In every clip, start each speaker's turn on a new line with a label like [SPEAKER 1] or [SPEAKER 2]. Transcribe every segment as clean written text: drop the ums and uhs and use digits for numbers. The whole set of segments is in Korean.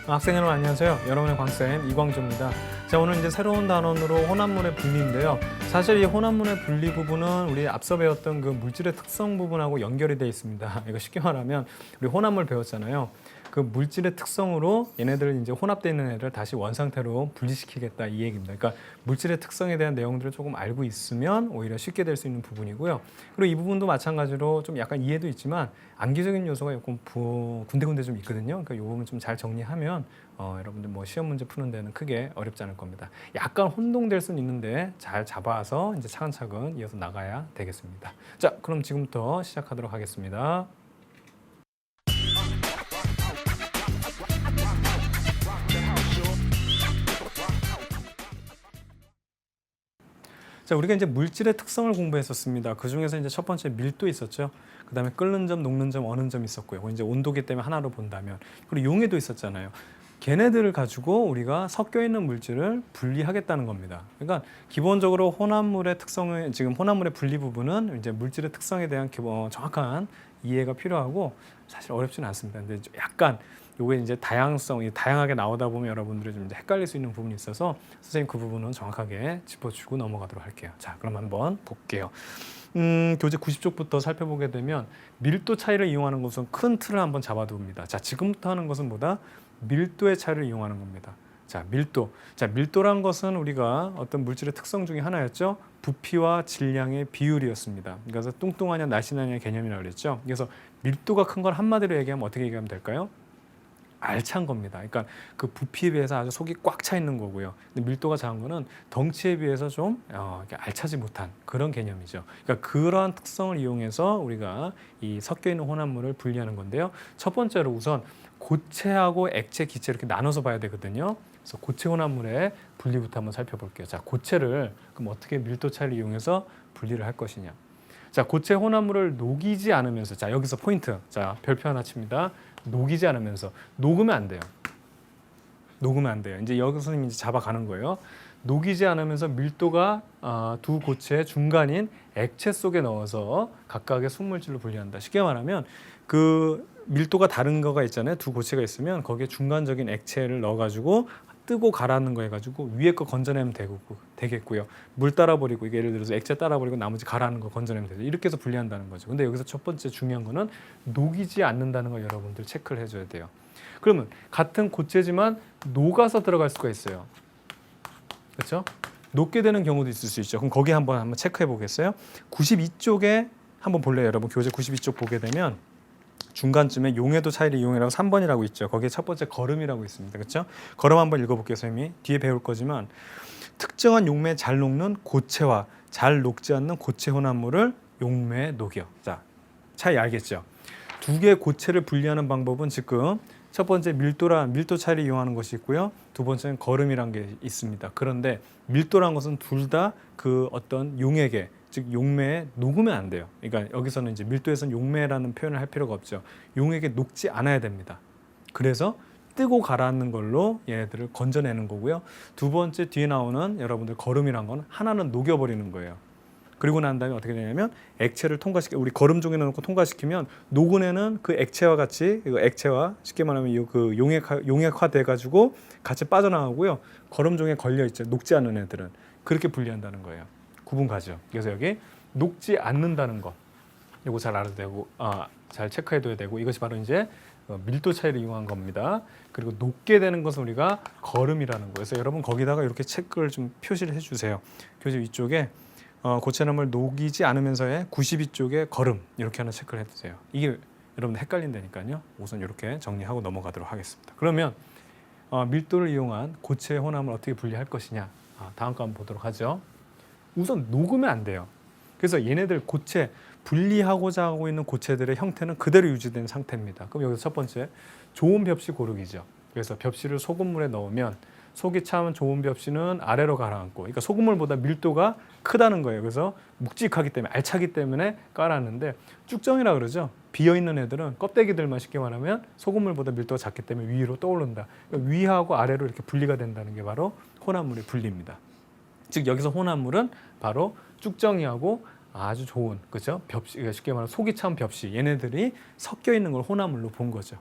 [SPEAKER 1] 학생 여러분 안녕하세요. 여러분의 광쌤 이광조입니다. 자, 오늘 이제 새로운 단원으로 혼합물의 분리인데요. 사실 이 혼합물의 분리 부분은 우리 앞서 배웠던 그 물질의 특성 부분하고 연결이 되어 있습니다. 이거 쉽게 말하면 우리 혼합물 배웠잖아요. 그 물질의 특성으로 얘네들 이제 혼합되어 있는 애를 다시 원상태로 분리시키겠다 이 얘기입니다. 그러니까 물질의 특성에 대한 내용들을 조금 알고 있으면 오히려 쉽게 될 수 있는 부분이고요. 그리고 이 부분도 마찬가지로 좀 약간 이해도 있지만 암기적인 요소가 조금 군데군데 좀 있거든요. 그러니까 이 부분 좀 잘 정리하면 여러분들 뭐 시험 문제 푸는 데는 크게 어렵지 않을 겁니다. 약간 혼동될 수는 있는데 잘 잡아서 이제 차근차근 이어서 나가야 되겠습니다. 자, 그럼 지금부터 시작하도록 하겠습니다. 자, 우리가 이제 물질의 특성을 공부했었습니다. 그 중에서 이제 첫 번째 밀도 있었죠. 그 다음에 끓는 점, 녹는 점, 어는 점 있었고요. 이제 온도계 때문에 하나로 본다면. 그리고 용해도 있었잖아요. 걔네들을 가지고 우리가 섞여 있는 물질을 분리하겠다는 겁니다. 그러니까 기본적으로 혼합물의 특성을, 지금 혼합물의 분리 부분은 이제 물질의 특성에 대한 정확한 이해가 필요하고 사실 어렵지는 않습니다. 근데 약간 요게 이제 다양하게 나오다 보면 여러분들이 좀 이제 헷갈릴 수 있는 부분이 있어서 선생님 그 부분은 정확하게 짚어주고 넘어가도록 할게요. 자, 그럼 한번 볼게요. 교재 90쪽부터 살펴보게 되면 밀도 차이를 이용하는 것은 큰 틀을 한번 잡아둡니다. 자, 지금부터 하는 것은 뭐다? 밀도의 차이를 이용하는 겁니다. 자, 밀도. 자, 밀도란 것은 우리가 어떤 물질의 특성 중에 하나였죠. 부피와 질량의 비율이었습니다. 그래서 뚱뚱하냐 날씬하냐 개념이라고 그랬죠. 그래서 밀도가 큰 걸 한마디로 얘기하면 어떻게 얘기하면 될까요? 알찬 겁니다. 그러니까 그 부피에 비해서 아주 속이 꽉 차 있는 거고요. 근데 밀도가 작은 거는 덩치에 비해서 좀 알차지 못한 그런 개념이죠. 그러니까 그러한 특성을 이용해서 우리가 이 섞여 있는 혼합물을 분리하는 건데요. 첫 번째로 우선 고체하고 액체, 기체 이렇게 나눠서 봐야 되거든요. 그래서 고체 혼합물의 분리부터 한번 살펴볼게요. 자, 고체를 그럼 어떻게 밀도 차이를 이용해서 분리를 할 것이냐. 자, 고체 혼합물을 녹이지 않으면서, 자, 여기서 포인트. 자, 별표 하나 칩니다. 녹이지 않으면서. 녹으면 안 돼요. 녹으면 안 돼요. 이제 여기서 이제 잡아가는 거예요. 녹이지 않으면서 밀도가 두 고체의 중간인 액체 속에 넣어서 각각의 순물질로 분리한다. 쉽게 말하면 그 밀도가 다른 거가 있잖아요. 두 고체가 있으면 거기에 중간적인 액체를 넣어가지고 뜨고 가라앉는 거 해가지고 위에 거 건져내면 되겠고요. 물 따라버리고 이게 예를 들어서 액체 따라버리고 나머지 가라앉는 거 건져내면 되죠. 이렇게 해서 분리한다는 거죠. 근데 여기서 첫 번째 중요한 거는 녹이지 않는다는 걸 여러분들 체크를 해줘야 돼요. 그러면 같은 고체지만 녹아서 들어갈 수가 있어요. 그렇죠? 녹게 되는 경우도 있을 수 있죠. 그럼 거기 한번 체크해 보겠어요? 92쪽에 한번 볼래요, 여러분? 교재 92쪽 보게 되면 중간쯤에 용해도 차이를 이용해라고 3번이라고 있죠. 거기에 첫 번째 걸음이라고 있습니다. 그렇죠? 걸음 한번 읽어볼게요, 선생님이. 뒤에 배울 거지만 특정한 용매에 잘 녹는 고체와 잘 녹지 않는 고체 혼합물을 용매에 녹여. 자, 차이 알겠죠? 두 개의 고체를 분리하는 방법은 지금 첫 번째 밀도 차이를 이용하는 것이 있고요. 두 번째는 걸음이란 게 있습니다. 그런데 밀도란 것은 둘 다 그 어떤 용액에, 즉 용매에 녹으면 안 돼요. 그러니까 여기서는 이제 밀도에서는 용매라는 표현을 할 필요가 없죠. 용액에 녹지 않아야 됩니다. 그래서 뜨고 가라앉는 걸로 얘네들을 건져내는 거고요. 두 번째 뒤에 나오는 여러분들 걸음이란 건 하나는 녹여버리는 거예요. 그리고 난 다음에 어떻게 되냐면 액체를 우리 걸음 종에 넣고 통과시키면 녹은 애는 그 액체와 같이, 이거 액체와 쉽게 말하면 그 용액화 돼가지고 같이 빠져나가고요. 걸음 종에 걸려 있죠. 녹지 않는 애들은 그렇게 분리한다는 거예요. 구분 가죠. 그래서 여기 녹지 않는다는 것, 이거 잘 알아도 되고, 잘 체크해둬야 되고, 이것이 바로 이제 밀도 차이를 이용한 겁니다. 그리고 녹게 되는 것은 우리가 걸음이라는 거예요. 그래서 여러분 거기다가 이렇게 체크를 좀 표시를 해주세요. 교재 위쪽에 고체나물 녹이지 않으면서의 92쪽에 걸음 이렇게 하나 체크를 해주세요. 이게 여러분 헷갈린다니까요. 우선 이렇게 정리하고 넘어가도록 하겠습니다. 그러면 밀도를 이용한 고체 혼합을 어떻게 분리할 것이냐, 다음 거 한번 보도록 하죠. 우선 녹으면 안 돼요. 그래서 얘네들 고체 분리하고자 하고 있는 고체들의 형태는 그대로 유지된 상태입니다. 그럼 여기서 첫 번째 좋은 벽시 고르기죠. 그래서 벽시를 소금물에 넣으면 속이 참 좋은 벽시는 아래로 가라앉고, 그러니까 소금물보다 밀도가 크다는 거예요. 그래서 묵직하기 때문에, 알차기 때문에 깔았는데, 쭉정이라 그러죠. 비어있는 애들은 껍데기들만 쉽게 말하면 소금물보다 밀도가 작기 때문에 위로 떠오른다. 그러니까 위하고 아래로 이렇게 분리가 된다는 게 바로 혼합물의 분리입니다. 즉 여기서 혼합물은 바로 쭉정이하고 아주 좋은, 그렇죠? 벽시, 쉽게 말하면 속이 찬 벽시, 얘네들이 섞여 있는 걸 혼합물로 본 거죠.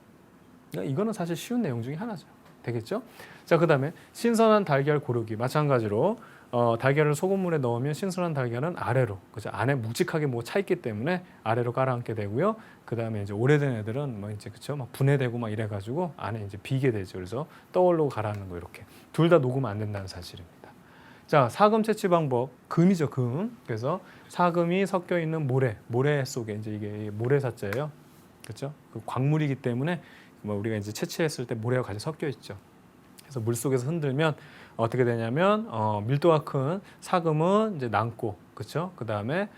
[SPEAKER 1] 그러니까 이거는 사실 쉬운 내용 중에 하나죠. 되겠죠? 자, 그다음에 신선한 달걀 고르기 마찬가지로 달걀을 소금물에 넣으면 신선한 달걀은 아래로, 그죠? 안에 묵직하게 뭐 차 있기 때문에 아래로 깔아앉게 되고요. 그다음에 이제 오래된 애들은 뭐 이제 그쵸? 막 분해되고 막 이래가지고 안에 이제 비게 되죠. 그래서 떠올르고 가라앉는 거 이렇게 둘 다 녹으면 안 된다는 사실입니다. 자, 사금 채취 방법 금이죠, 금. 그래서 사금이 섞여 있는 모래 속에 이제 이게 모래사자예요, 그렇죠? 그 광물이기 때문에 뭐 우리가 이제 채취했을 때 모래가 같이 섞여 있죠. 그래서 물 속에서 흔들면 어떻게 되냐면 밀도가 큰 사금은 이제 남고, 그렇죠? 그 다음에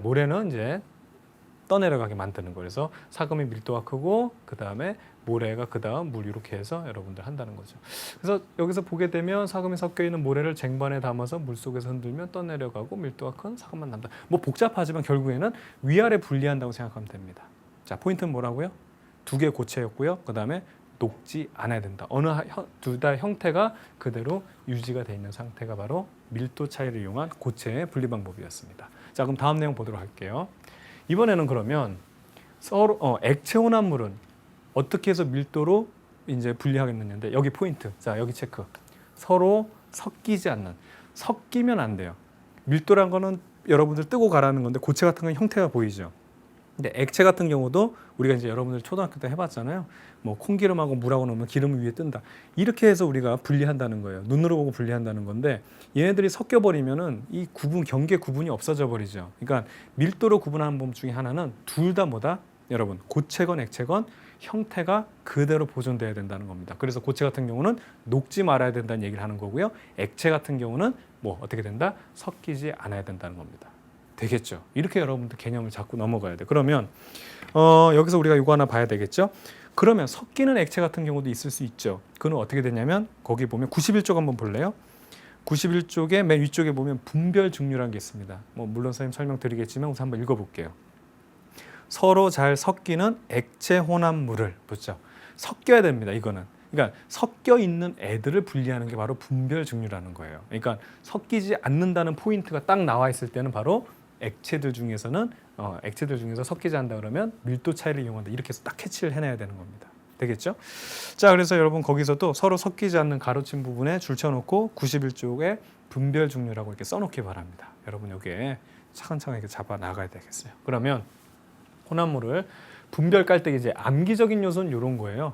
[SPEAKER 1] 모래는 이제 떠내려가게 만드는 거예요. 그래서 사금이 밀도가 크고 그 다음에 모래가 그 다음 물 이렇게 해서 여러분들 한다는 거죠. 그래서 여기서 보게 되면 사금이 섞여 있는 모래를 쟁반에 담아서 물 속에서 흔들면 떠내려가고 밀도가 큰 사금만 남다. 뭐 복잡하지만 결국에는 위아래 분리한다고 생각하면 됩니다. 자, 포인트는 뭐라고요? 두 개 고체였고요. 그 다음에 녹지 않아야 된다. 어느 둘 다 형태가 그대로 유지가 돼 있는 상태가 바로 밀도 차이를 이용한 고체의 분리 방법이었습니다. 자, 그럼 다음 내용 보도록 할게요. 이번에는 그러면 서로 액체 혼합물은 어떻게 해서 밀도로 이제 분리하겠느냐인데 여기 포인트. 자, 여기 체크. 서로 섞이지 않는. 섞이면 안 돼요. 밀도란 거는 여러분들 뜨고 가라는 건데 고체 같은 건 형태가 보이죠. 근데 액체 같은 경우도 우리가 이제 여러분들 초등학교 때 해봤잖아요. 뭐 콩기름하고 물하고 넣으면 기름 위에 뜬다. 이렇게 해서 우리가 분리한다는 거예요. 눈으로 보고 분리한다는 건데 얘네들이 섞여 버리면은 이 구분 경계 구분이 없어져 버리죠. 그러니까 밀도로 구분하는 법 중에 하나는 둘 다 뭐다? 여러분 고체건 액체건 형태가 그대로 보존돼야 된다는 겁니다. 그래서 고체 같은 경우는 녹지 말아야 된다는 얘기를 하는 거고요. 액체 같은 경우는 뭐 어떻게 된다? 섞이지 않아야 된다는 겁니다. 되겠죠. 이렇게 여러분들 개념을 잡고 넘어가야 돼. 그러면 여기서 우리가 이거 하나 봐야 되겠죠. 그러면 섞이는 액체 같은 경우도 있을 수 있죠. 그건 어떻게 되냐면 거기 보면 91쪽 한번 볼래요? 91쪽에 맨 위쪽에 보면 분별 증류라는 게 있습니다. 뭐 물론 선생님 설명드리겠지만 우선 한번 읽어볼게요. 서로 잘 섞이는 액체 혼합물을 보죠. 섞여야 됩니다. 이거는. 그러니까 섞여 있는 애들을 분리하는 게 바로 분별 증류라는 거예요. 그러니까 섞이지 않는다는 포인트가 딱 나와 있을 때는 바로 액체들 중에서 섞이지 않는다 그러면 밀도 차이를 이용한다. 이렇게 해서 딱 캐치를 해내야 되는 겁니다. 되겠죠? 자, 그래서 여러분 거기서도 서로 섞이지 않는 가로친 부분에 줄쳐놓고 91쪽에 분별 증류라고 이렇게 써놓기 바랍니다. 여러분 여기에 차근차근 이렇게 잡아 나가야 되겠어요. 그러면 혼합물을 분별 깔 때 이제 암기적인 요소는 이런 거예요.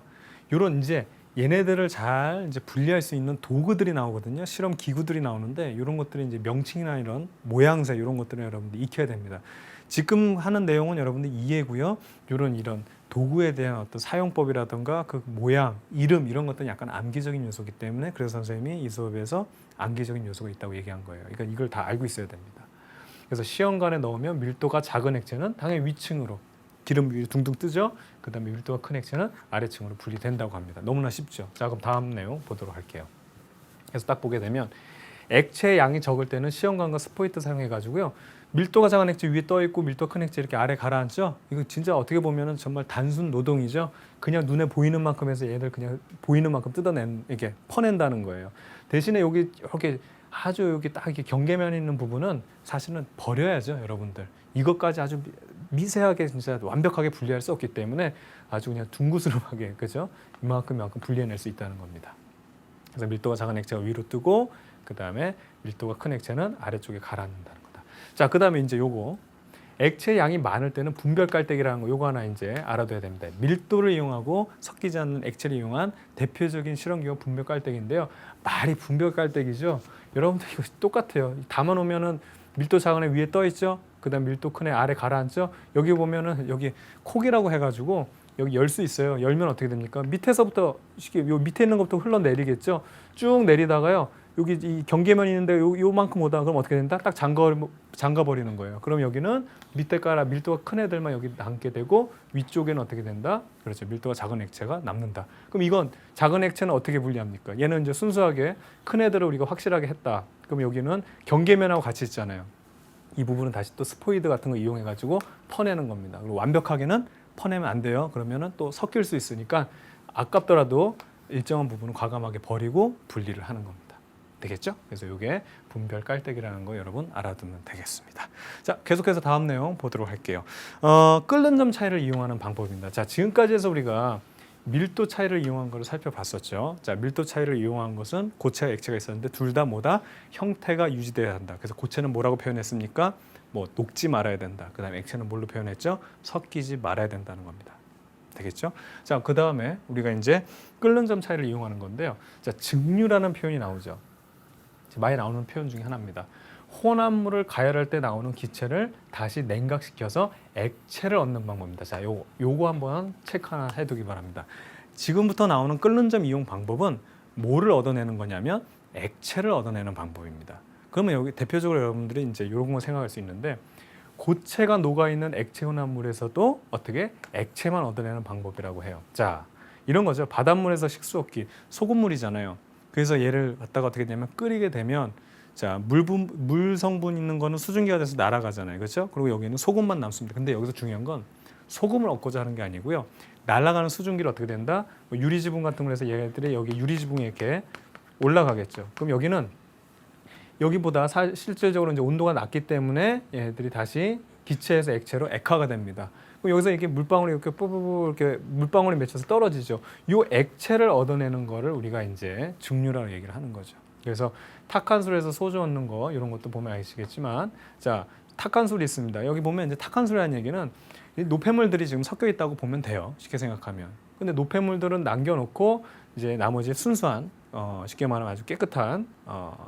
[SPEAKER 1] 이런 이제 얘네들을 잘 이제 분리할 수 있는 도구들이 나오거든요. 실험 기구들이 나오는데 이런 것들이 이제 명칭이나 이런 모양새 이런 것들을 여러분들 익혀야 됩니다. 지금 하는 내용은 여러분들 이해고요. 이런 도구에 대한 어떤 사용법이라든가 그 모양, 이름 이런 것들은 약간 암기적인 요소이기 때문에 그래서 선생님이 이 수업에서 암기적인 요소가 있다고 얘기한 거예요. 그러니까 이걸 다 알고 있어야 됩니다. 그래서 시험관에 넣으면 밀도가 작은 액체는 당연히 위층으로 기름 위로 둥둥 뜨죠. 그 다음에 밀도가 큰 액체는 아래층으로 분리된다고 합니다. 너무나 쉽죠. 자, 그럼 다음 내용 보도록 할게요. 그래서 딱 보게 되면 액체 양이 적을 때는 시험관과 스포이트 사용해 가지고요. 밀도가 작은 액체 위에 떠 있고 밀도가 큰 액체 이렇게 아래 가라앉죠. 이거 진짜 어떻게 보면은 정말 단순 노동이죠. 그냥 눈에 보이는 만큼 해서 얘들 그냥 보이는 만큼 이게 퍼낸다는 거예요. 대신에 여기 이렇게 아주 여기 딱 이렇게 경계면 있는 부분은 사실은 버려야죠, 여러분들. 이것까지 아주 미세하게 진짜 완벽하게 분리할 수 없기 때문에 아주 그냥 둥그스름하게 그죠? 이만큼 분리해낼 수 있다는 겁니다. 그래서 밀도가 작은 액체가 위로 뜨고 그 다음에 밀도가 큰 액체는 아래쪽에 가라앉는다는 거다. 자, 그 다음에 이제 요거 액체 양이 많을 때는 분별 깔때기라는 거 요거 하나 이제 알아둬야 됩니다. 밀도를 이용하고 섞이지 않는 액체를 이용한 대표적인 실험기가 분별 깔때기인데요. 말이 분별 깔때기죠. 여러분들 이거 똑같아요. 담아놓으면은 밀도 작은 애 위에 떠 있죠. 그다음 밀도 큰 애 아래 가라앉죠. 여기 보면은 여기 콕이라고 해가지고 여기 열 수 있어요. 열면 어떻게 됩니까? 밑에서부터 쉽게 요 밑에 있는 것부터 흘러내리겠죠. 쭉 내리다가요. 여기 이 경계면이 있는데 요만큼 오다 그럼 어떻게 된다? 딱 잠가 버리는 거예요. 그럼 여기는 밑에 밀도가 큰 애들만 여기 남게 되고 위쪽에는 어떻게 된다? 그렇죠. 밀도가 작은 액체가 남는다. 그럼 이건 작은 액체는 어떻게 분리합니까? 얘는 이제 순수하게 큰 애들을 우리가 확실하게 했다. 그럼 여기는 경계면하고 같이 있잖아요. 이 부분은 다시 또 스포이드 같은 거 이용해 가지고 퍼내는 겁니다. 그리고 완벽하게는 퍼내면 안 돼요. 그러면은 또 섞일 수 있으니까 아깝더라도 일정한 부분은 과감하게 버리고 분리를 하는 겁니다. 되겠죠? 그래서 이게 분별 깔때기라는 거 여러분 알아두면 되겠습니다. 자, 계속해서 다음 내용 보도록 할게요. 끓는 점 차이를 이용하는 방법입니다. 자, 지금까지 해서 우리가 밀도 차이를 이용한 것을 살펴봤었죠. 자, 밀도 차이를 이용한 것은 고체와 액체가 있었는데 둘 다 뭐다? 형태가 유지돼야 한다. 그래서 고체는 뭐라고 표현했습니까? 뭐 녹지 말아야 된다. 그다음에 액체는 뭘로 표현했죠? 섞이지 말아야 된다는 겁니다. 되겠죠? 자, 그다음에 우리가 이제 끓는 점 차이를 이용하는 건데요. 자, 증류라는 표현이 나오죠. 많이 나오는 표현 중에 하나입니다. 혼합물을 가열할 때 나오는 기체를 다시 냉각시켜서 액체를 얻는 방법입니다. 자, 요거 한번 체크 하나 해두기 바랍니다. 지금부터 나오는 끓는 점 이용 방법은 뭐를 얻어내는 거냐면 액체를 얻어내는 방법입니다. 그러면 여기 대표적으로 여러분들이 이제 이런 거 생각할 수 있는데 고체가 녹아 있는 액체 혼합물에서도 어떻게 액체만 얻어내는 방법이라고 해요. 자, 이런 거죠. 바닷물에서 식수 얻기, 소금물이잖아요. 그래서 얘를 갖다가 어떻게 되냐면 끓이게 되면 자, 물 성분 있는 거는 수증기가 돼서 날아가잖아요. 그렇죠? 그리고 여기는 소금만 남습니다. 근데 여기서 중요한 건 소금을 얻고자 하는 게 아니고요. 날아가는 수증기를 어떻게 된다? 뭐 유리지붕 같은 걸 해서 얘들이 여기 유리지붕에 이렇게 올라가겠죠. 그럼 여기는 여기보다 실질적으로 이제 온도가 낮기 때문에 얘들이 다시 기체에서 액체로 액화가 됩니다. 그럼 여기서 이렇게 물방울이 이렇게 뽀뽀뽀 이렇게 물방울이 맺혀서 떨어지죠. 이 액체를 얻어내는 거를 우리가 이제 증류라고 얘기를 하는 거죠. 그래서 탁한 술에서 소주 얻는 거 이런 것도 보면 아시겠지만, 자, 탁한 술이 있습니다. 여기 보면 이제 탁한 술이라는 얘기는 노폐물들이 지금 섞여 있다고 보면 돼요. 쉽게 생각하면. 근데 노폐물들은 남겨놓고 이제 나머지 순수한 쉽게 말하면 아주 깨끗한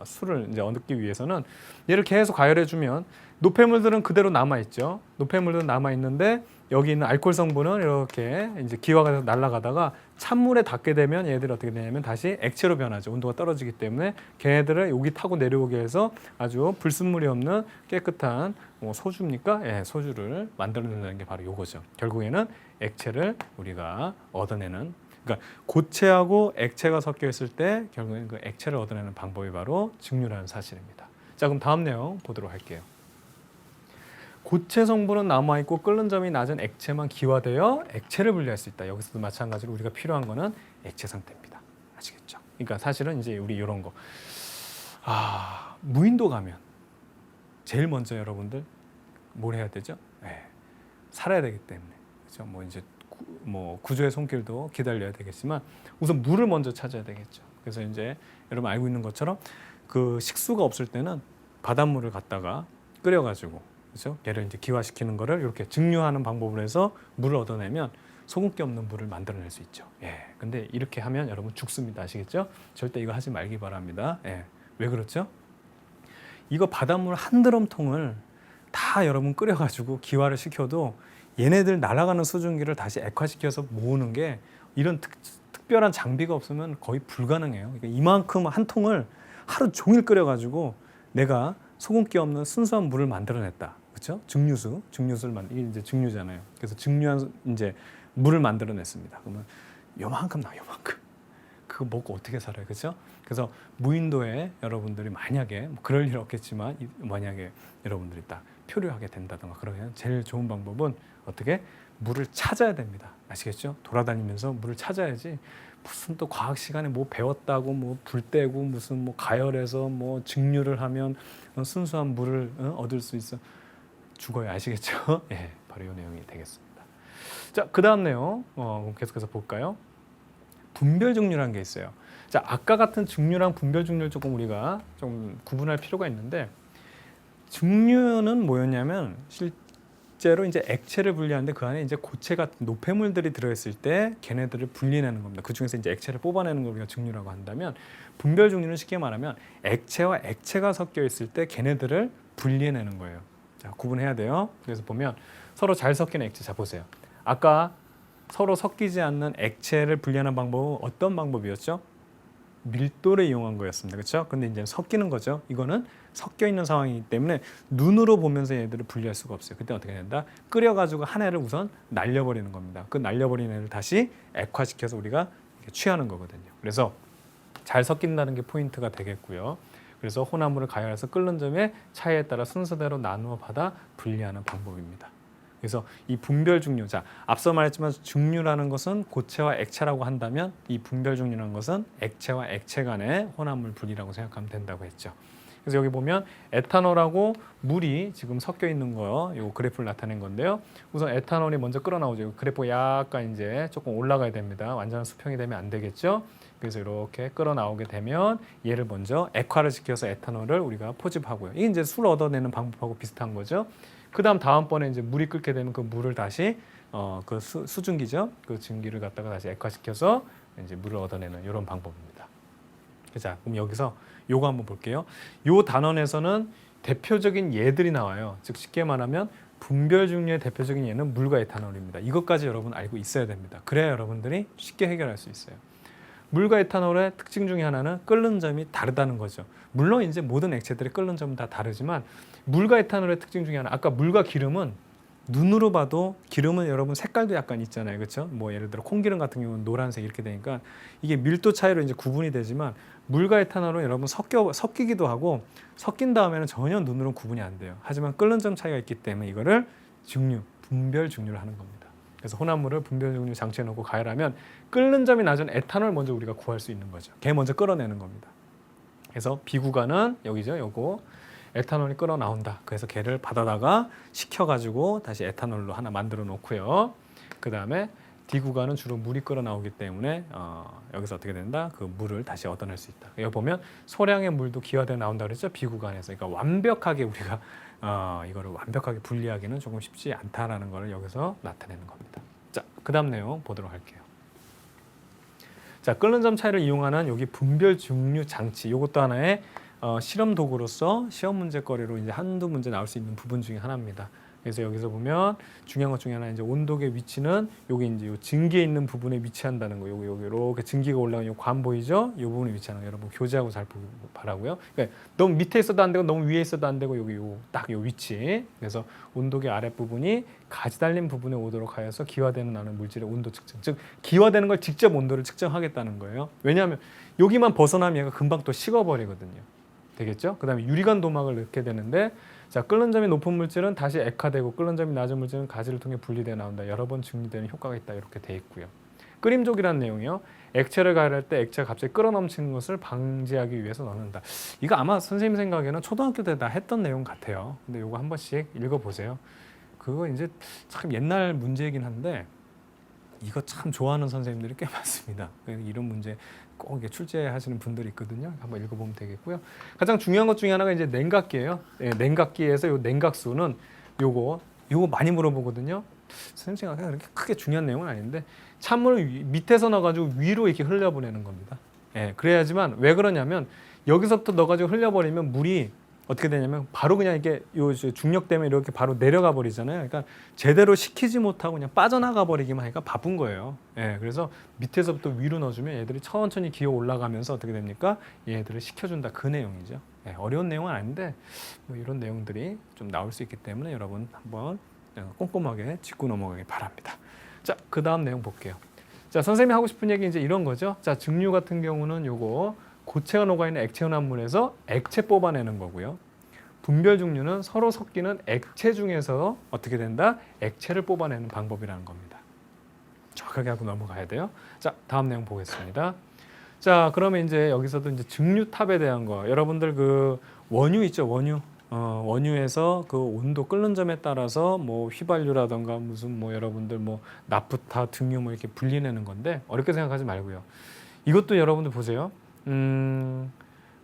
[SPEAKER 1] 술을 이제 얻기 위해서는 얘를 계속 가열해주면 노폐물들은 그대로 남아 있죠. 노폐물들은 남아 있는데 여기 있는 알코올 성분은 이렇게 이제 기화가 돼서 날아가다가 찬물에 닿게 되면 얘들이 어떻게 되냐면 다시 액체로 변하죠. 온도가 떨어지기 때문에 걔네들을 여기 타고 내려오게 해서 아주 불순물이 없는 깨끗한 소주입니까? 예, 소주를 만들어낸다는 게 바로 요거죠. 결국에는 액체를 우리가 얻어내는, 그러니까 고체하고 액체가 섞여 있을 때 결국에는 그 액체를 얻어내는 방법이 바로 증류라는 사실입니다. 자, 그럼 다음 내용 보도록 할게요. 고체 성분은 남아있고 끓는 점이 낮은 액체만 기화되어 액체를 분리할 수 있다. 여기서도 마찬가지로 우리가 필요한 거는 액체 상태입니다. 아시겠죠? 그러니까 사실은 이제 우리 이런 거, 무인도 가면 제일 먼저 여러분들 뭘 해야 되죠? 네, 살아야 되기 때문에, 그렇죠? 뭐 이제 구조의 손길도 기다려야 되겠지만 우선 물을 먼저 찾아야 되겠죠. 그래서 이제 여러분 알고 있는 것처럼 그 식수가 없을 때는 바닷물을 갖다가 끓여가지고, 그렇죠? 얘를 이제 기화시키는 거를 이렇게 증류하는 방법으로 해서 물을 얻어내면 소금기 없는 물을 만들어낼 수 있죠. 예. 근데 이렇게 하면 여러분 죽습니다. 아시겠죠? 절대 이거 하지 말기 바랍니다. 예. 왜 그렇죠? 이거 바닷물 한 드럼통을 다 여러분 끓여가지고 기화를 시켜도 얘네들 날아가는 수증기를 다시 액화시켜서 모으는 게 이런 특별한 장비가 없으면 거의 불가능해요. 그러니까 이만큼 한 통을 하루 종일 끓여가지고 내가 소금기 없는 순수한 물을 만들어냈다. 그렇죠? 증류수를 이게 이제 증류잖아요. 그래서 증류한 이제 물을 만들어냈습니다. 그러면 요만큼 나요, 요만큼. 그거 먹고 어떻게 살아요, 그렇죠? 그래서 무인도에 여러분들이 만약에 그럴 일 없겠지만 만약에 여러분들이 딱 표류하게 된다든가 그러면 제일 좋은 방법은 어떻게 물을 찾아야 됩니다. 아시겠죠? 돌아다니면서 물을 찾아야지. 무슨 또 과학 시간에 뭐 배웠다고 뭐 불 떼고 무슨 뭐 가열해서 뭐 증류를 하면 순수한 물을 얻을 수 있어. 죽어요. 아시겠죠? 예, 바로 이 내용이 되겠습니다. 자, 그 다음 내용 계속해서 볼까요? 분별 증류라는 게 있어요. 자, 아까 같은 증류랑 분별 증류를 조금 우리가 좀 구분할 필요가 있는데, 증류는 뭐였냐면 실제로 이제 액체를 분리하는데 그 안에 이제 고체 같은 노폐물들이 들어있을 때 걔네들을 분리내는 겁니다. 그 중에서 이제 액체를 뽑아내는 걸 우리가 증류라고 한다면, 분별 증류는 쉽게 말하면 액체와 액체가 섞여 있을 때 걔네들을 분리해내는 거예요. 자, 구분해야 돼요. 그래서 보면 서로 잘 섞이는 액체, 자 보세요. 아까 서로 섞이지 않는 액체를 분리하는 방법은 어떤 방법이었죠? 밀도를 이용한 거였습니다. 그렇죠? 근데 이제 섞이는 거죠. 이거는 섞여 있는 상황이기 때문에 눈으로 보면서 얘들을 분리할 수가 없어요. 그때 어떻게 된다? 끓여가지고 한 애를 우선 날려버리는 겁니다. 그 날려버린 애를 다시 액화시켜서 우리가 취하는 거거든요. 그래서 잘 섞인다는 게 포인트가 되겠고요. 그래서 혼합물을 가열해서 끓는 점의 차이에 따라 순서대로 나누어 받아 분리하는 방법입니다. 그래서 이 분별 증류, 자, 앞서 말했지만 증류라는 것은 고체와 액체라고 한다면 이 분별 증류라는 것은 액체와 액체 간의 혼합물 분리라고 생각하면 된다고 했죠. 그래서 여기 보면 에탄올하고 물이 지금 섞여 있는 거, 요 그래프를 나타낸 건데요. 우선 에탄올이 먼저 끌어나오죠. 그래프 약간 이제 조금 올라가야 됩니다. 완전한 수평이 되면 안 되겠죠. 그래서 이렇게 끌어나오게 되면 얘를 먼저 액화를 시켜서 에탄올을 우리가 포집하고요. 이게 이제 술 얻어내는 방법하고 비슷한 거죠. 다음번에 이제 물이 끓게 되면 그 물을 다시 그 수증기죠. 그 증기를 갖다가 다시 액화시켜서 이제 물을 얻어내는 이런 방법입니다. 자, 그럼 여기서 요거 한번 볼게요. 요 단원에서는 대표적인 예들이 나와요. 즉 쉽게 말하면 분별 중류의 대표적인 예는 물과 에탄올입니다. 이것까지 여러분 알고 있어야 됩니다. 그래야 여러분들이 쉽게 해결할 수 있어요. 물과 에탄올의 특징 중에 하나는 끓는 점이 다르다는 거죠. 물론 이제 모든 액체들의 끓는 점은 다 다르지만 물과 에탄올의 특징 중에 하나, 아까 물과 기름은 눈으로 봐도 기름은 여러분 색깔도 약간 있잖아요. 그렇죠? 뭐 예를 들어 콩기름 같은 경우는 노란색 이렇게 되니까 이게 밀도 차이로 이제 구분이 되지만 물과 에탄올은 여러분 섞이기도 하고 섞인 다음에는 전혀 눈으로는 구분이 안 돼요. 하지만 끓는 점 차이가 있기 때문에 이거를 증류, 분별 증류를 하는 겁니다. 그래서 혼합물을 분별 증류 장치에 넣고 가열하면 끓는 점이 낮은 에탄올 먼저 우리가 구할 수 있는 거죠. 걔 먼저 끌어내는 겁니다. 그래서 B구간은 여기죠. 요거 에탄올이 끓어 나온다. 그래서 걔를 받아다가 식혀가지고 다시 에탄올로 하나 만들어 놓고요. 그 다음에 D구간은 주로 물이 끓어 나오기 때문에 여기서 어떻게 된다? 그 물을 다시 얻어낼 수 있다. 여기 보면 소량의 물도 기화되어 나온다 그랬죠? B구간에서. 그러니까 완벽하게 우리가 이거를 완벽하게 분리하기는 조금 쉽지 않다라는 것을 여기서 나타내는 겁니다. 자, 그 다음 내용 보도록 할게요. 자, 끓는 점 차이를 이용하는 여기 분별 증류 장치. 이것도 하나의 실험 도구로서 시험 문제거리로 이제 한두 문제 나올 수 있는 부분 중에 하나입니다. 그래서 여기서 보면 중요한 것 중에 하나 이제 온도계 위치는 여기 이제 요 증기에 있는 부분에 위치한다는 거. 여기 이렇게 증기가 올라오는 요 관 보이죠? 이 부분에 위치하는 거. 여러분 교재하고 잘 보고 바라고요. 그러니까 너무 밑에 있어도 안 되고 너무 위에 있어도 안 되고 여기 딱 요 위치. 그래서 온도계 아랫 부분이 가지 달린 부분에 오도록 하여서 기화되는 나는 물질의 온도 측정. 즉 기화되는 걸 직접 온도를 측정하겠다는 거예요. 왜냐하면 여기만 벗어나면 얘가 금방 또 식어버리거든요. 되겠죠? 그 다음에 유리관 도막을 넣게 되는데 자, 끓는 점이 높은 물질은 다시 액화되고 끓는 점이 낮은 물질은 가지를 통해 분리되어 나온다. 여러 번 증류되는 효과가 있다. 이렇게 돼 있고요. 끓임족이라는 내용이요. 액체를 가열할 때 액체가 갑자기 끓어 넘치는 것을 방지하기 위해서 넣는다. 이거 아마 선생님 생각에는 초등학교 때 다 했던 내용 같아요. 근데 이거 한 번씩 읽어보세요. 그거 이제 참 옛날 문제이긴 한데 이거 참 좋아하는 선생님들이 꽤 많습니다. 이런 문제 꼭 이게 출제하시는 분들이 있거든요. 한번 읽어보면 되겠고요. 가장 중요한 것 중에 하나가 이제 냉각기예요. 네, 냉각기에서 요 냉각수는 요거 많이 물어보거든요. 선생님 생각에 그렇게 크게 중요한 내용은 아닌데 찬물을 밑에서 넣어가지고 위로 이렇게 흘려보내는 겁니다. 예, 그래야지만 왜 그러냐면 여기서부터 넣어가지고 흘려버리면 물이 어떻게 되냐면 바로 그냥 이게 요 중력 때문에 이렇게 바로 내려가 버리잖아요. 그러니까 제대로 식히지 못하고 그냥 빠져나가 버리기만 하니까 바쁜 거예요. 예, 그래서 밑에서부터 위로 넣어주면 얘들이 천천히 기어 올라가면서 어떻게 됩니까? 얘들을 식혀준다. 그 내용이죠. 예, 어려운 내용은 아닌데 뭐 이런 내용들이 좀 나올 수 있기 때문에 여러분 한번 꼼꼼하게 짚고 넘어가기 바랍니다. 자, 그 다음 내용 볼게요. 자, 선생님이 하고 싶은 얘기 이제 이런 거죠. 자, 증류 같은 경우는 요거 고체가 녹아있는 액체 혼합물에서 액체 뽑아내는 거고요. 분별 증류는 서로 섞이는 액체 중에서 어떻게 된다? 액체를 뽑아내는 방법이라는 겁니다. 정확하게 하고 넘어가야 돼요. 자, 다음 내용 보겠습니다. 자, 그러면 이제 여기서도 이제 증류탑에 대한 거. 여러분들 그 원유 있죠, 원유. 원유에서 그 온도 끓는 점에 따라서 뭐 휘발유라던가 무슨 뭐 여러분들 뭐 나프타, 등유 뭐 이렇게 분리내는 건데 어렵게 생각하지 말고요. 이것도 여러분들 보세요.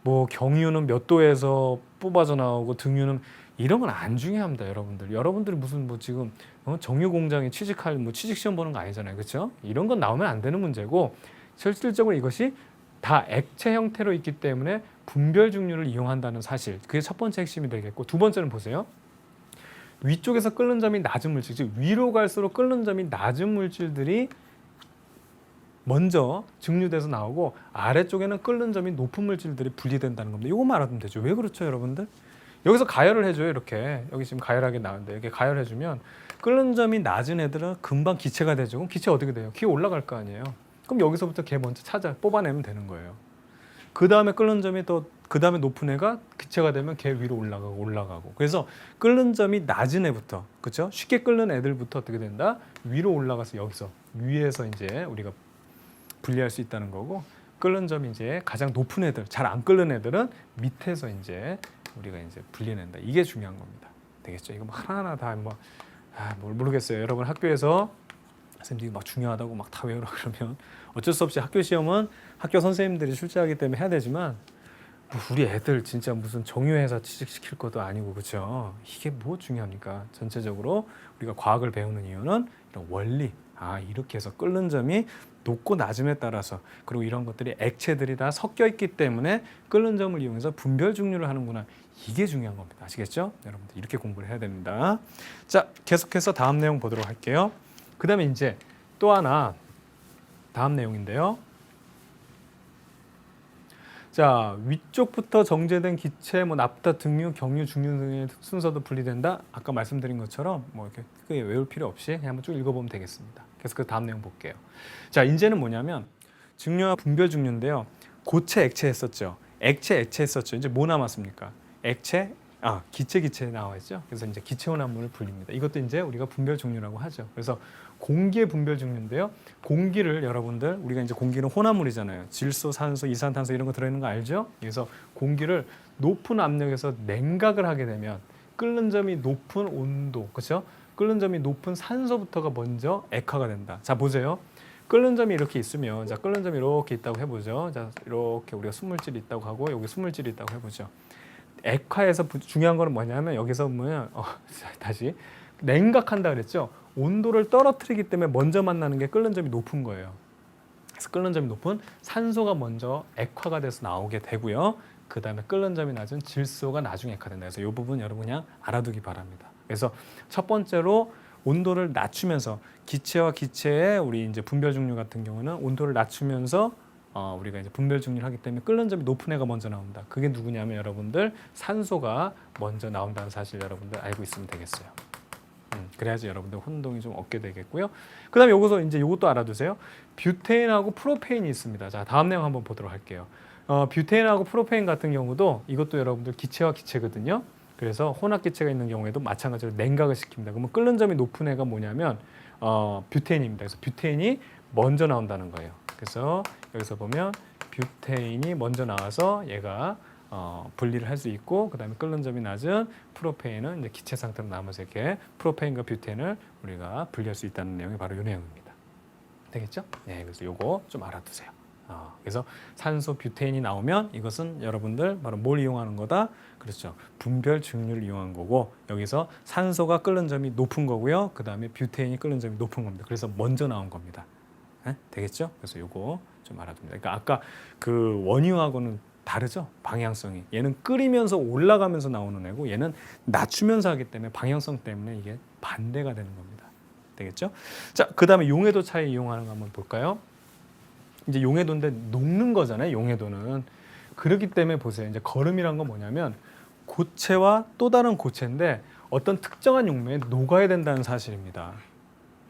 [SPEAKER 1] 뭐 경유는 몇 도에서 뽑아져 나오고 등유는 이런 건 안 중요합니다, 여러분들. 여러분들이 무슨 뭐 지금 정유 공장에 취직할 뭐 취직 시험 보는 거 아니잖아요, 그렇죠? 이런 건 나오면 안 되는 문제고 실질적으로 이것이 다 액체 형태로 있기 때문에 분별 증류를 이용한다는 사실. 그게 첫 번째 핵심이 되겠고 두 번째는 보세요. 위쪽에서 끓는 점이 낮은 물질, 즉 위로 갈수록 끓는 점이 낮은 물질들이 먼저 증류돼서 나오고 아래쪽에는 끓는 점이 높은 물질들이 분리된다는 겁니다. 이거만 알아두면 되죠. 왜 그렇죠, 여러분들? 여기서 가열을 해줘요, 이렇게. 여기 지금 가열하게 나오는데 이렇게 가열해주면 끓는 점이 낮은 애들은 금방 기체가 되죠. 그럼 기체 어떻게 돼요? 기어 올라갈 거 아니에요. 그럼 여기서부터 걔 먼저 뽑아내면 되는 거예요. 그 다음에 끓는 점이 그 다음에 높은 애가 기체가 되면 걔 위로 올라가고. 그래서 끓는 점이 낮은 애부터, 그렇죠? 쉽게 끓는 애들부터 어떻게 된다? 위로 올라가서 여기서 위에서 이제 우리가 분리할 수 있다는 거고 끓는 점이 이제 가장 높은 애들, 잘 안 끓는 애들은 밑에서 이제 우리가 이제 분리낸다. 이게 중요한 겁니다. 되겠죠? 이거 뭐 하나하나 다 뭘 모르겠어요. 여러분 학교에서 선생님들이 막 중요하다고 막 다 외우라 그러면 어쩔 수 없이 학교 시험은 학교 선생님들이 출제하기 때문에 해야 되지만 뭐 우리 애들 진짜 무슨 정유회사 취직시킬 것도 아니고 그렇죠. 이게 뭐 중요합니까? 전체적으로 우리가 과학을 배우는 이유는 이런 원리, 이렇게 해서 끓는 점이 높고 낮음에 따라서 그리고 이런 것들이 액체들이 다 섞여 있기 때문에 끓는 점을 이용해서 분별 중류를 하는구나. 이게 중요한 겁니다. 아시겠죠? 여러분들 이렇게 공부를 해야 됩니다. 자, 계속해서 다음 내용 보도록 할게요. 그 다음에 이제 또 하나 다음 내용인데요. 자, 위쪽부터 정제된 기체, 납다, 등류, 경류, 중류 등의 순서도 분리된다. 아까 말씀드린 것처럼 뭐 이렇게 크게 외울 필요 없이 그냥 한번 쭉 읽어보면 되겠습니다. 그래서 그 다음 내용 볼게요. 자, 이제는 뭐냐면 증류와 분별 중류인데요. 고체, 액체 했었죠. 액체 했었죠. 이제 뭐 남았습니까? 액체, 기체 나와 있죠. 그래서 이제 기체 혼합물을 분립니다. 이것도 이제 우리가 분별 중류라고 하죠. 그래서 공기의 분별 중류인데요. 공기를 여러분들 우리가 이제 공기는 혼합물이잖아요. 질소, 산소, 이산탄소 이런 거 들어있는 거 알죠? 그래서 공기를 높은 압력에서 냉각을 하게 되면 끓는 점이 높은 온도, 그렇죠? 끓는 점이 높은 산소부터가 먼저 액화가 된다. 자, 보세요. 끓는 점이 이렇게 있으면, 자, 끓는 점이 이렇게 있다고 해보죠. 자, 이렇게 우리가 순물질이 있다고 하고 여기 순물질이 있다고 해보죠. 액화에서 중요한 거는 뭐냐면 여기서 보면 다시 냉각한다 그랬죠. 온도를 떨어뜨리기 때문에 먼저 만나는 게 끓는 점이 높은 거예요. 그래서 끓는 점이 높은 산소가 먼저 액화가 돼서 나오게 되고요. 그 다음에 끓는 점이 낮은 질소가 나중에 액화된다. 그래서 이 부분 여러분 그냥 알아두기 바랍니다. 그래서 첫 번째로 온도를 낮추면서 기체와 기체의 우리 이제 분별 중류 같은 경우는 온도를 낮추면서 우리가 이제 분별 중류를 하기 때문에 끓는 점이 높은 애가 먼저 나온다. 그게 누구냐면 여러분들 산소가 먼저 나온다는 사실 여러분들 알고 있으면 되겠어요. 그래야지 여러분들 혼동이 좀 없게 되겠고요. 그 다음에 여기서 이제 이것도 알아두세요. 뷰테인하고 프로페인이 있습니다. 자, 다음 내용 한번 보도록 할게요. 뷰테인하고 프로페인 같은 경우도 이것도 여러분들 기체와 기체거든요. 그래서 혼합 기체가 있는 경우에도 마찬가지로 냉각을 시킵니다. 그러면 끓는 점이 높은 애가 뭐냐면 뷰테인입니다. 그래서 뷰테인이 먼저 나온다는 거예요. 그래서 여기서 보면 뷰테인이 먼저 나와서 얘가 분리를 할 수 있고 그 다음에 끓는 점이 낮은 프로페인은 이제 기체 상태로 남아서 이렇게 프로페인과 뷰테인을 우리가 분리할 수 있다는 내용이 바로 이 내용입니다. 되겠죠? 네, 그래서 요거 좀 알아두세요. 그래서 산소 뷰테인이 나오면 이것은 여러분들 바로 뭘 이용하는 거다? 그렇죠. 분별 중류를 이용한 거고 여기서 산소가 끓는 점이 높은 거고요. 그 다음에 뷰테인이 끓는 점이 높은 겁니다. 그래서 먼저 나온 겁니다. 네? 되겠죠? 그래서 요거 좀 알아둡니다. 그러니까 아까 그 원유하고는 다르죠? 방향성이. 얘는 끓이면서 올라가면서 나오는 애고 얘는 낮추면서 하기 때문에 방향성 때문에 이게 반대가 되는 겁니다. 되겠죠? 자, 그 다음에 용해도 차이 이용하는 거 한번 볼까요? 이제 용해도인데 녹는 거잖아요. 용해도는. 그렇기 때문에 보세요. 이제 거름이란 건 뭐냐면 고체와 또 다른 고체인데 어떤 특정한 용매에 녹아야 된다는 사실입니다.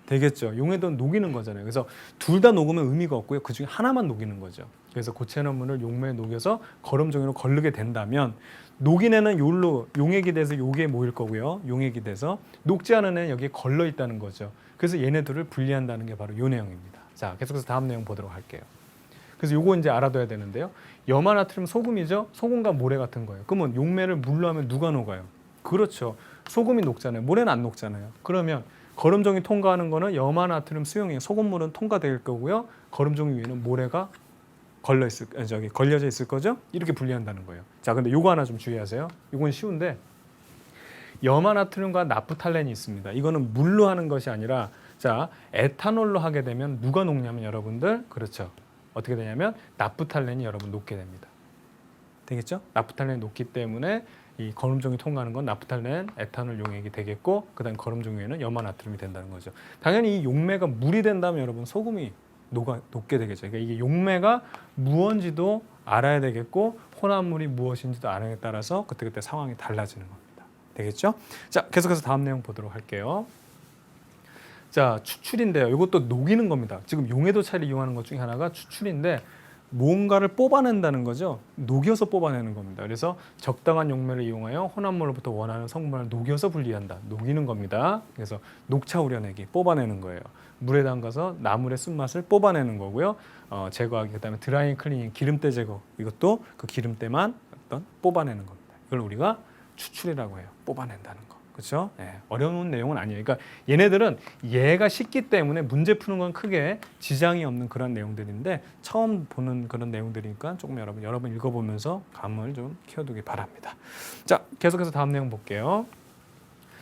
[SPEAKER 1] 되겠죠? 용해도는 녹이는 거잖아요. 그래서 둘 다 녹으면 의미가 없고요. 그 중에 하나만 녹이는 거죠. 그래서 고체나무를 용매에 녹여서 거름 종이로 걸르게 된다면 녹인 애는 요로 용액이 돼서 요게 모일 거고요. 용액이 돼서 녹지 않은 애는 여기에 걸러 있다는 거죠. 그래서 얘네들을 분리한다는 게 바로 요 내용입니다. 자, 계속해서 다음 내용 보도록 할게요. 그래서 요거 이제 알아둬야 되는데요. 염화나트륨 소금이죠. 소금과 모래 같은 거예요. 그러면 용매를 물로 하면 누가 녹아요? 그렇죠. 소금이 녹잖아요. 모래는 안 녹잖아요. 그러면 거름종이 통과하는 거는 염화나트륨 수용액, 소금물은 통과될 거고요. 거름종이 위에는 모래가 걸려져 있을 거죠. 이렇게 분리한다는 거예요. 자, 근데 요거 하나 좀 주의하세요. 이건 쉬운데 염화나트륨과 나프탈렌이 있습니다. 이거는 물로 하는 것이 아니라 자, 에탄올로 하게 되면 누가 녹냐면 여러분들 그렇죠. 어떻게 되냐면 나프탈렌이 여러분 녹게 됩니다. 되겠죠? 나프탈렌이 녹기 때문에 이 거름종이 통과하는 건 나프탈렌, 에탄올 용액이 되겠고 그다음 거름종 위에는 염화나트륨이 된다는 거죠. 당연히 이 용매가 물이 된다면 여러분 소금이 녹게 되겠죠. 그러니까 이게 용매가 무언지도 알아야 되겠고 혼합물이 무엇인지도 알아야 따라서 그때그때 상황이 달라지는 겁니다. 되겠죠? 자, 계속해서 다음 내용 보도록 할게요. 자, 추출인데요. 이것도 녹이는 겁니다. 지금 용해도 차를 이용하는 것 중에 하나가 추출인데 무언가를 뽑아낸다는 거죠. 녹여서 뽑아내는 겁니다. 그래서 적당한 용매를 이용하여 혼합물로부터 원하는 성분을 녹여서 분리한다. 녹이는 겁니다. 그래서 녹차 우려내기, 뽑아내는 거예요. 물에 담가서 나물의 쓴맛을 뽑아내는 거고요. 제거하기, 그다음에 드라이 클리닝, 기름때 제거, 이것도 그 기름때만 어떤 뽑아내는 겁니다. 이걸 우리가 추출이라고 해요. 뽑아낸다는 거. 그렇죠? 네, 어려운 내용은 아니에요. 그러니까 얘네들은 얘가 쉽기 때문에 문제 푸는 건 크게 지장이 없는 그런 내용들인데 처음 보는 그런 내용들이니까 조금 여러분 읽어보면서 감을 좀 키워두기 바랍니다. 자, 계속해서 다음 내용 볼게요.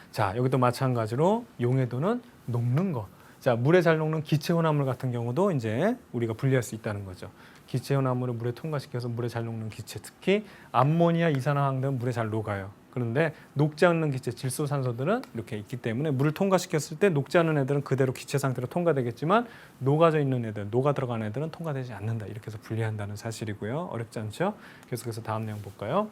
[SPEAKER 1] 자, 여기도 마찬가지로 용해도는 녹는 거. 자, 물에 잘 녹는 기체 혼합물 같은 경우도 이제 우리가 분리할 수 있다는 거죠. 기체 혼합물을 물에 통과시켜서 물에 잘 녹는 기체, 특히 암모니아, 이산화황 등 물에 잘 녹아요. 그런데 녹지 않는 기체, 질소산소들은 이렇게 있기 때문에 물을 통과시켰을 때 녹지 않는 애들은 그대로 기체 상태로 통과되겠지만 녹아져 있는 애들, 녹아 들어간 애들은 통과되지 않는다. 이렇게 해서 분리한다는 사실이고요. 어렵지 않죠? 계속해서 다음 내용 볼까요?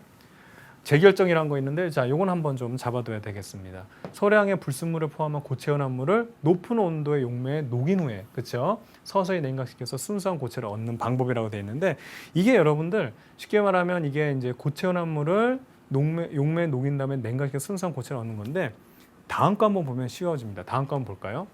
[SPEAKER 1] 재결정이라는 거 있는데, 자, 요건 한번 좀 잡아둬야 되겠습니다. 소량의 불순물을 포함한 고체 혼합물을 높은 온도의 용매에 녹인 후에, 그렇죠? 서서히 냉각시켜서 순수한 고체를 얻는 방법이라고 되어 있는데, 이게 여러분들 쉽게 말하면 이게 이제 고체 혼합물을 용매에 녹인 다음에 냉각시켜서 순수한 고체를 얻는 건데, 다음 거 한번 보면 쉬워집니다. 다음 거 한번 볼까요?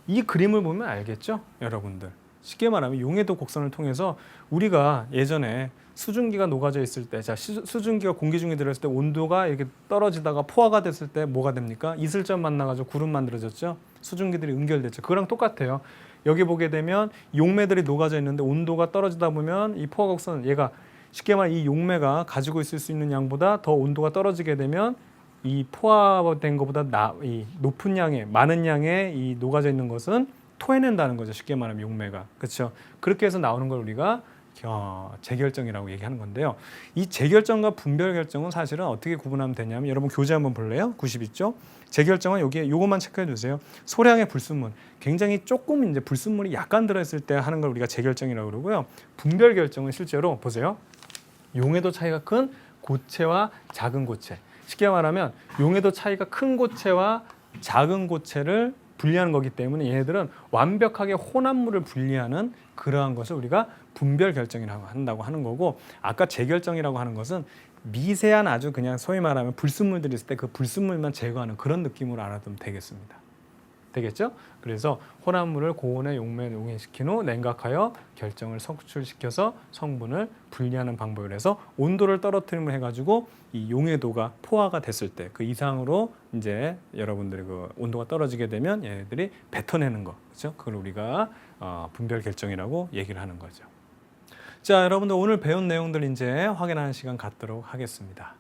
[SPEAKER 1] 이 그림을 보면 알겠죠, 여러분들? 쉽게 말하면 용해도 곡선을 통해서 우리가 예전에 수증기가 녹아져 있을 때, 자, 수증기가 공기 중에 들어있을 때 온도가 이렇게 떨어지다가 포화가 됐을 때 뭐가 됩니까? 이슬점 만나가지고 구름 만들어졌죠. 수증기들이 응결됐죠. 그거랑 똑같아요. 여기 보게 되면 용매들이 녹아져 있는데 온도가 떨어지다 보면 이 포화 곡선은 얘가 쉽게 말하면 이 용매가 가지고 있을 수 있는 양보다 더 온도가 떨어지게 되면 이 포화된 것보다 이 높은 양의, 많은 양의 이 녹아져 있는 것은 토해낸다는 거죠. 쉽게 말하면 용매가. 그렇죠? 그렇게 해서 나오는 걸 우리가 재결정이라고 얘기하는 건데요. 이 재결정과 분별결정은 사실은 어떻게 구분하면 되냐면, 여러분 교재 한번 볼래요? 92쪽. 재결정은 여기에 요것만 체크해 주세요. 소량의 불순물, 굉장히 조금 이제 불순물이 약간 들어있을 때 하는 걸 우리가 재결정이라고 그러고요. 분별결정은 실제로 보세요. 용해도 차이가 큰 고체와 작은 고체. 쉽게 말하면 용해도 차이가 큰 고체와 작은 고체를 분리하는 거기 때문에 얘네들은 완벽하게 혼합물을 분리하는 그러한 것을 우리가 분별 결정이라고 한다고 하는 거고, 아까 재결정이라고 하는 것은 미세한 아주 그냥 소위 말하면 불순물들이 있을 때 그 불순물만 제거하는 그런 느낌으로 알아두면 되겠습니다. 되겠죠? 그래서 혼합물을 고온의 용매에 용해시킨 후 냉각하여 결정을 석출시켜서 성분을 분리하는 방법을 해서 온도를 떨어뜨림을 해가지고 이 용해도가 포화가 됐을 때 그 이상으로 이제 여러분들이 그 온도가 떨어지게 되면 얘네들이 뱉어내는 거, 그렇죠? 그걸 우리가 분별 결정이라고 얘기를 하는 거죠. 자, 여러분들 오늘 배운 내용들 이제 확인하는 시간 갖도록 하겠습니다.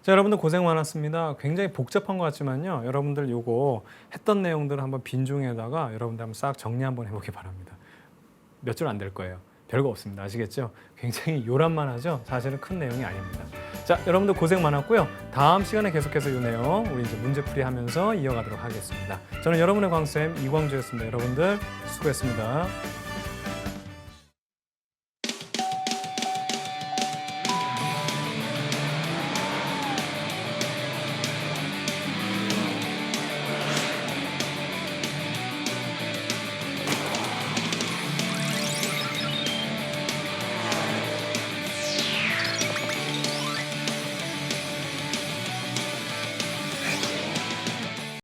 [SPEAKER 1] 자, 여러분들 고생 많았습니다. 굉장히 복잡한 것 같지만요, 여러분들 요거 했던 내용들을 한번 빈종에다가 여러분들 한번 싹 정리 한번 해보기 바랍니다. 몇 줄 안 될 거예요. 별거 없습니다. 아시겠죠? 굉장히 요란만 하죠? 사실은 큰 내용이 아닙니다. 자, 여러분들 고생 많았고요. 다음 시간에 계속해서 이 내용 우리 이제 문제풀이 하면서 이어가도록 하겠습니다. 저는 여러분의 광쌤 이광주였습니다. 여러분들 수고했습니다.